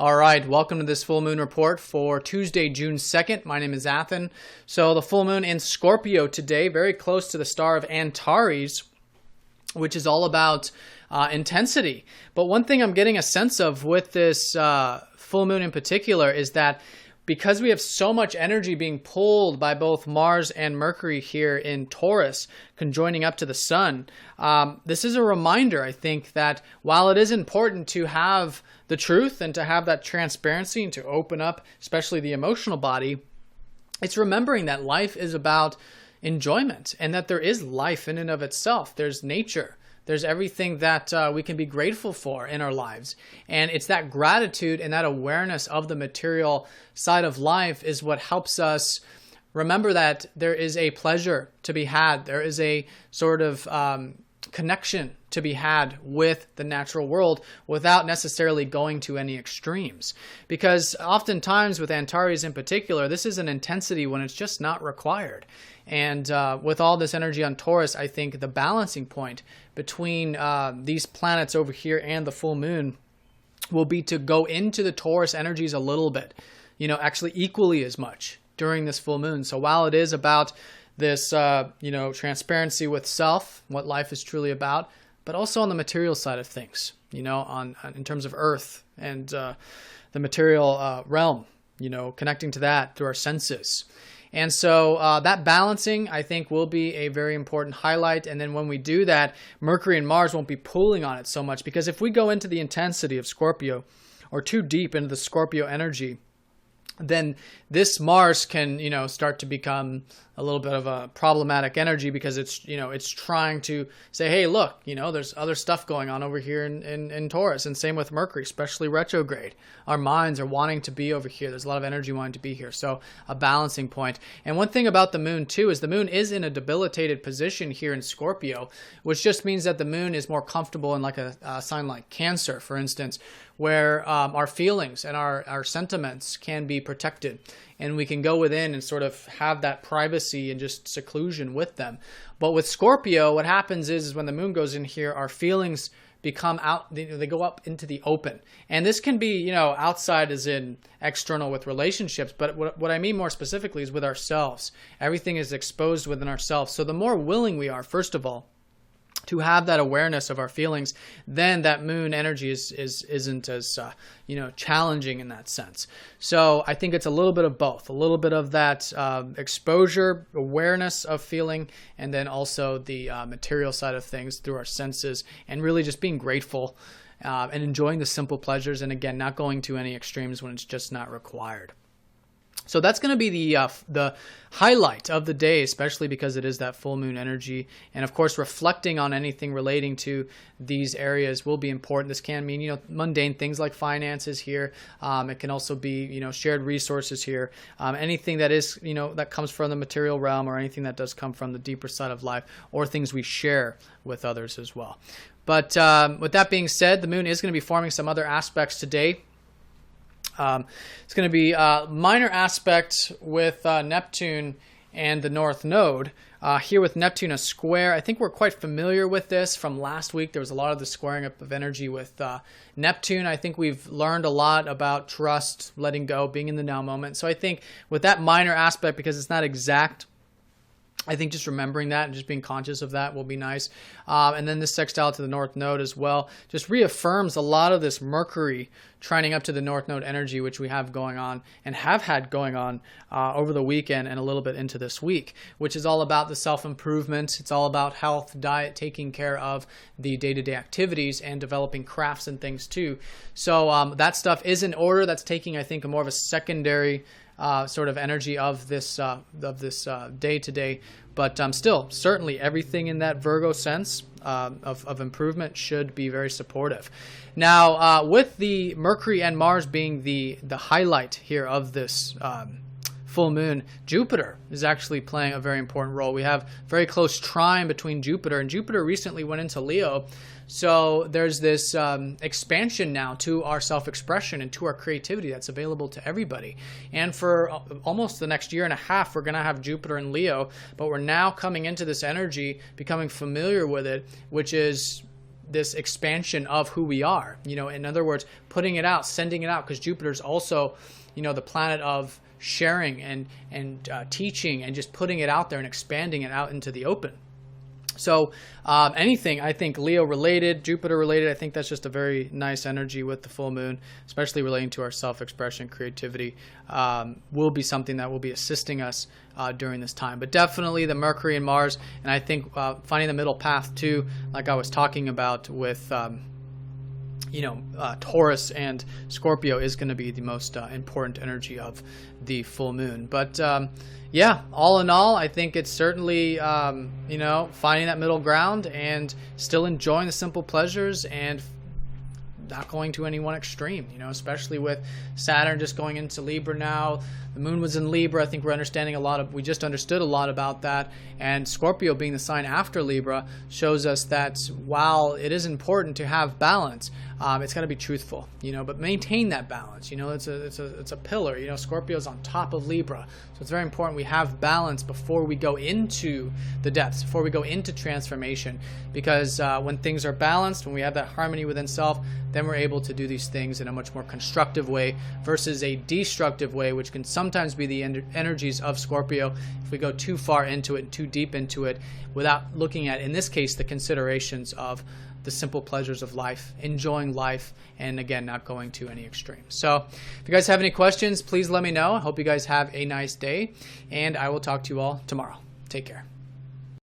All right, welcome to this full moon report for Tuesday, June 2nd. My name is Athen. So the full moon in Scorpio today, very close to the star of Antares, which is all about intensity. But one thing I'm getting a sense of with this full moon in particular is that because we have so much energy being pulled by both Mars and Mercury here in Taurus, conjoining up to the sun, this is a reminder, I think, that while it is important to have the truth and to have that transparency and to open up, especially the emotional body, it's remembering that life is about enjoyment and that there is life in and of itself. There's nature. There's everything that we can be grateful for in our lives. And it's that gratitude and that awareness of the material side of life is what helps us remember that there is a pleasure to be had. There is a sort of connection to be had with the natural world without necessarily going to any extremes. Because oftentimes with Antares in particular, this is an intensity when it's just not required. And with all this energy on Taurus, I think the balancing point between these planets over here and the full moon will be to go into the Taurus energies a little bit, actually equally as much during this full moon. So while it is about this, transparency with self, what life is truly about, but also on the material side of things, in terms of Earth and the material realm, connecting to that through our senses. And so that balancing, I think, will be a very important highlight. And then when we do that, Mercury and Mars won't be pulling on it so much. Because if we go into the intensity of Scorpio or too deep into the Scorpio energy, then this Mars can, start to become a little bit of a problematic energy because it's trying to say, hey, look, there's other stuff going on over here in Taurus. And same with Mercury, especially retrograde. Our minds are wanting to be over here. There's a lot of energy wanting to be here. So a balancing point. And one thing about the moon, too, is the moon is in a debilitated position here in Scorpio, which just means that the moon is more comfortable in like a sign like Cancer, for instance, where our feelings and our sentiments can be protected. And we can go within and sort of have that privacy and just seclusion with them. But with Scorpio, what happens is when the moon goes in here, our feelings become out, they go up into the open. And this can be, outside as in external with relationships. But what I mean more specifically is with ourselves. Everything is exposed within ourselves. So the more willing we are, first of all, to have that awareness of our feelings, then that moon energy isn't as challenging in that sense. So I think it's a little bit of both, a little bit of that exposure, awareness of feeling, and then also the material side of things through our senses, and really just being grateful and enjoying the simple pleasures, and again, not going to any extremes when it's just not required. So that's going to be the highlight of the day, especially because it is that full moon energy. And of course, reflecting on anything relating to these areas will be important. This can mean, mundane things like finances here. It can also be, shared resources here. Anything that is, that comes from the material realm, or anything that does come from the deeper side of life, or things we share with others as well. But with that being said, the moon is going to be forming some other aspects today. It's going to be a minor aspect with Neptune and the North Node. Here with Neptune a square. I think we're quite familiar with this from last week. There was a lot of the squaring up of energy with Neptune. I think we've learned a lot about trust, letting go, being in the now moment. So I think with that minor aspect, because it's not exact, I think just remembering that and just being conscious of that will be nice. And then this sextile to the North Node as well just reaffirms a lot of this Mercury trining up to the North Node energy, which we have going on and have had going on over the weekend and a little bit into this week, which is all about the self-improvement. It's all about health, diet, taking care of the day-to-day activities, and developing crafts and things too. So that stuff is in order. That's taking, I think, a more of a secondary sort of energy of this day today, but still, certainly everything in that Virgo sense of improvement should be very supportive. Now, with the Mercury and Mars being the highlight here of this full moon, Jupiter is actually playing a very important role. We have very close trine between Jupiter, and Jupiter recently went into Leo. So there's this expansion now to our self-expression and to our creativity that's available to everybody. And for almost the next year and a half, we're going to have Jupiter in Leo, but we're now coming into this energy, becoming familiar with it, which is this expansion of who we are. In other words, putting it out, sending it out, because Jupiter's also, the planet of sharing and teaching and just putting it out there and expanding it out into the open. So anything, I think, Leo related, Jupiter related, I think that's just a very nice energy with the full moon, especially relating to our self-expression, creativity, will be something that will be assisting us during this time. But definitely the Mercury and Mars, and I think finding the middle path too, like I was talking about with Taurus and Scorpio is going to be the most important energy of the full moon. But yeah, all in all, I think it's certainly, finding that middle ground and still enjoying the simple pleasures and not going to any one extreme, especially with Saturn just going into Libra now. The moon was in Libra. I think we're understanding we just understood a lot about that. And Scorpio being the sign after Libra shows us that while it is important to have balance, it's got to be truthful, but maintain that balance. It's a pillar. Scorpio's on top of Libra. So it's very important we have balance before we go into the depths, before we go into transformation, because when things are balanced, when we have that harmony within self, then we're able to do these things in a much more constructive way versus a destructive way, which can sometimes be the energies of Scorpio if we go too far into it, too deep into it, without looking at, in this case, the considerations of the simple pleasures of life, enjoying life, and again, not going to any extremes. So if you guys have any questions, please let me know. I hope you guys have a nice day, and I will talk to you all tomorrow. Take care.